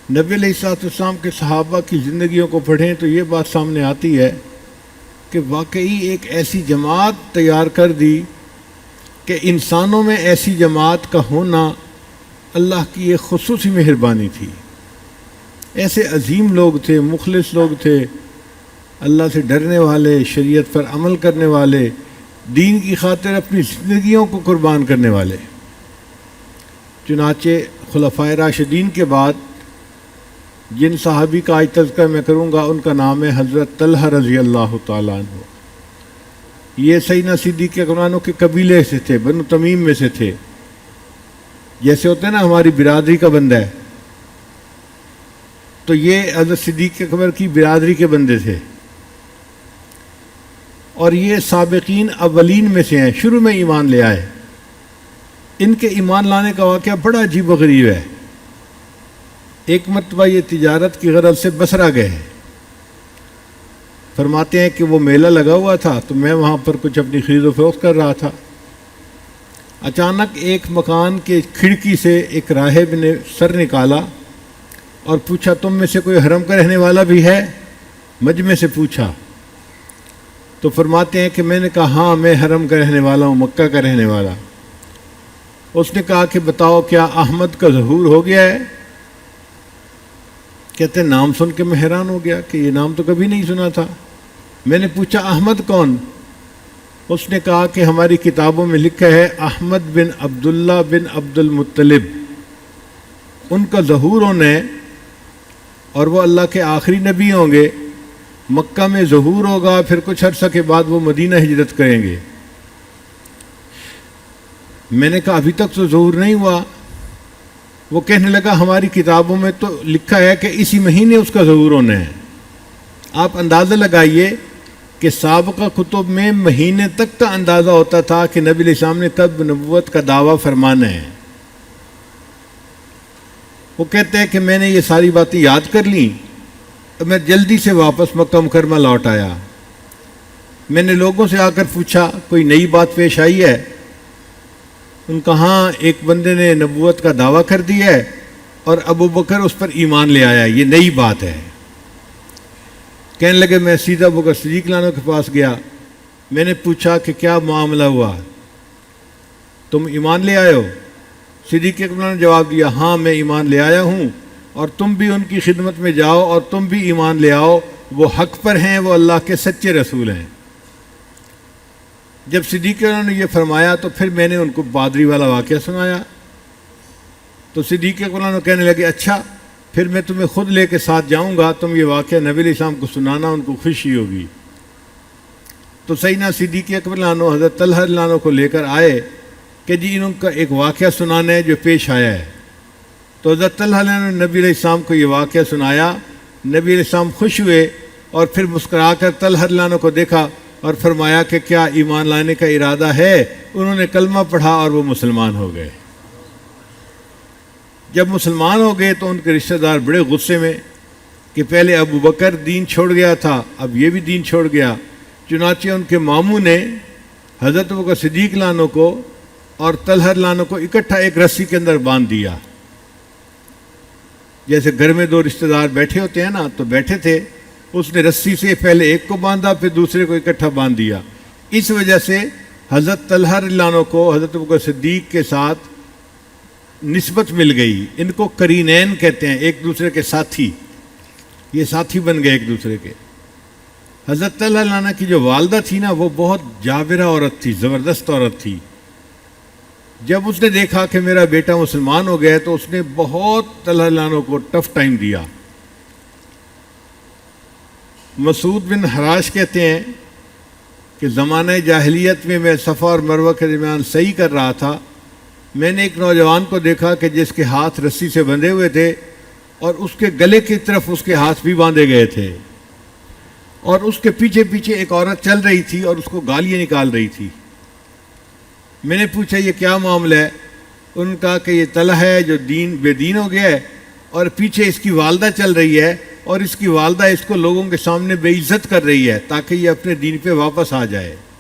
نبی علیہ الصلوۃ والسلام کے صحابہ کی زندگیوں کو پڑھیں تو یہ بات سامنے آتی ہے کہ واقعی ایک ایسی جماعت تیار کر دی کہ انسانوں میں ایسی جماعت کا ہونا اللہ کی ایک خصوصی مہربانی تھی۔ ایسے عظیم لوگ تھے، مخلص لوگ تھے، اللہ سے ڈرنے والے، شریعت پر عمل کرنے والے، دین کی خاطر اپنی زندگیوں کو قربان کرنے والے۔ چنانچہ خلفائے راشدین کے بعد جن صحابی کا آج تذکرہ میں کروں گا ان کا نام ہے حضرت طلحہ رضی اللہ تعالیٰ عنہ۔ یہ سیدنا صدیق اکبر کے قبیلے سے تھے، بنو تمیم میں سے تھے۔ جیسے ہوتے ہیں نا ہماری برادری کا بندہ ہے، تو یہ حضرت صدیق اکبر کی برادری کے بندے تھے، اور یہ سابقین اولین میں سے ہیں، شروع میں ایمان لے آئے۔ ان کے ایمان لانے کا واقعہ بڑا عجیب و غریب ہے۔ ایک مرتبہ یہ تجارت کی غرض سے بصرہ گئے ہیں۔ فرماتے ہیں کہ وہ میلہ لگا ہوا تھا تو میں وہاں پر کچھ اپنی خرید و فروخت کر رہا تھا۔ اچانک ایک مکان کے کھڑکی سے ایک راہب نے سر نکالا اور پوچھا تم میں سے کوئی حرم کا رہنے والا بھی ہے؟ مجمع سے پوچھا تو فرماتے ہیں کہ میں نے کہا ہاں میں حرم کا رہنے والا ہوں، مکہ کا رہنے والا۔ اس نے کہا کہ بتاؤ کیا احمد کا ظہور ہو گیا ہے؟ کہتے ہیں نام سن کے میں حیران ہو گیا کہ یہ نام تو کبھی نہیں سنا تھا۔ میں نے پوچھا احمد کون؟ اس نے کہا کہ ہماری کتابوں میں لکھا ہے احمد بن عبداللہ بن عبد المطلب، ان کا ظہور ہونا ہے اور وہ اللہ کے آخری نبی ہوں گے، مکہ میں ظہور ہوگا، پھر کچھ عرصہ کے بعد وہ مدینہ ہجرت کریں گے۔ میں نے کہا ابھی تک تو ظہور نہیں ہوا۔ وہ کہنے لگا ہماری کتابوں میں تو لکھا ہے کہ اسی مہینے اس کا ظہور ہونا ہے۔ آپ اندازہ لگائیے کہ سابقہ کتب میں مہینے تک کا اندازہ ہوتا تھا کہ نبی علیہ السلام نے کب نبوت کا دعویٰ فرمانا ہے۔ وہ کہتے ہیں کہ میں نے یہ ساری باتیں یاد کر لیں، میں جلدی سے واپس مکہ مکرمہ لوٹ آیا۔ میں نے لوگوں سے آ کر پوچھا کوئی نئی بات پیش آئی ہے؟ ان کا ہاں ایک بندے نے نبوت کا دعویٰ کر دیا ہے اور ابو بکر اس پر ایمان لے آیا، یہ نئی بات ہے۔ کہنے لگے میں سیدھا ابو بکر صدیق عنہ کے پاس گیا، میں نے پوچھا کہ کیا معاملہ ہوا، تم ایمان لے آئے ہو؟ صدیق اکبر نے جواب دیا ہاں میں ایمان لے آیا ہوں، اور تم بھی ان کی خدمت میں جاؤ اور تم بھی ایمان لے آؤ، وہ حق پر ہیں، وہ اللہ کے سچے رسول ہیں۔ جب صدیق اکبر نے یہ فرمایا تو پھر میں نے ان کو پادری والا واقعہ سنایا، تو صدیق اکبر کہنے لگے اچھا پھر میں تمہیں خود لے کے ساتھ جاؤں گا، تم یہ واقعہ نبی علیہ السلام کو سنانا، ان کو خوشی ہوگی۔ تو سیدنا صدیق اکبر حضرت طلحہ کو لے کر آئے کہ جی ان کا ایک واقعہ سنانا ہے جو پیش آیا ہے۔ تو حضرت طلحہ نے نبی علیہ السلام کو یہ واقعہ سنایا، نبی علیہ السلام خوش ہوئے اور پھر مسکرا کر طلحہ کو دیکھا اور فرمایا کہ کیا ایمان لانے کا ارادہ ہے؟ انہوں نے کلمہ پڑھا اور وہ مسلمان ہو گئے۔ جب مسلمان ہو گئے تو ان کے رشتہ دار بڑے غصے میں کہ پہلے ابو بکر دین چھوڑ گیا تھا، اب یہ بھی دین چھوڑ گیا۔ چنانچہ ان کے ماموں نے حضرت ابو بکر صدیق کو اور طلحہ کو اکٹھا ایک رسی کے اندر باندھ دیا۔ جیسے گھر میں دو رشتہ دار بیٹھے ہوتے ہیں نا، تو بیٹھے تھے، اس نے رسی سے پہلے ایک کو باندھا پھر دوسرے کو اکٹھا باندھ دیا۔ اس وجہ سے حضرت طلحہ کو حضرت ابو بکر صدیق کے ساتھ نسبت مل گئی۔ ان کو قرینین کہتے ہیں، ایک دوسرے کے ساتھی، یہ ساتھی بن گئے ایک دوسرے کے۔ حضرت طلحہ کی جو والدہ تھی نا وہ بہت جابرہ عورت تھی، زبردست عورت تھی۔ جب اس نے دیکھا کہ میرا بیٹا مسلمان ہو گیا تو اس نے بہت طلحہ کو ٹف ٹائم دیا۔ مسعود بن حراش کہتے ہیں کہ زمانہ جاہلیت میں صفا اور مروہ کے درمیان سعی کر رہا تھا، میں نے ایک نوجوان کو دیکھا کہ جس کے ہاتھ رسی سے بندھے ہوئے تھے اور اس کے گلے کی طرف اس کے ہاتھ بھی باندھے گئے تھے، اور اس کے پیچھے پیچھے ایک عورت چل رہی تھی اور اس کو گالیاں نکال رہی تھی۔ میں نے پوچھا یہ کیا معاملہ ہے؟ ان کا کہ یہ طلحہ ہے جو بے دین ہو گیا ہے اور پیچھے اس کی والدہ چل رہی ہے اور اس کی والدہ اس کو لوگوں کے سامنے بے عزت کر رہی ہے تاکہ یہ اپنے دین پہ واپس آ جائے۔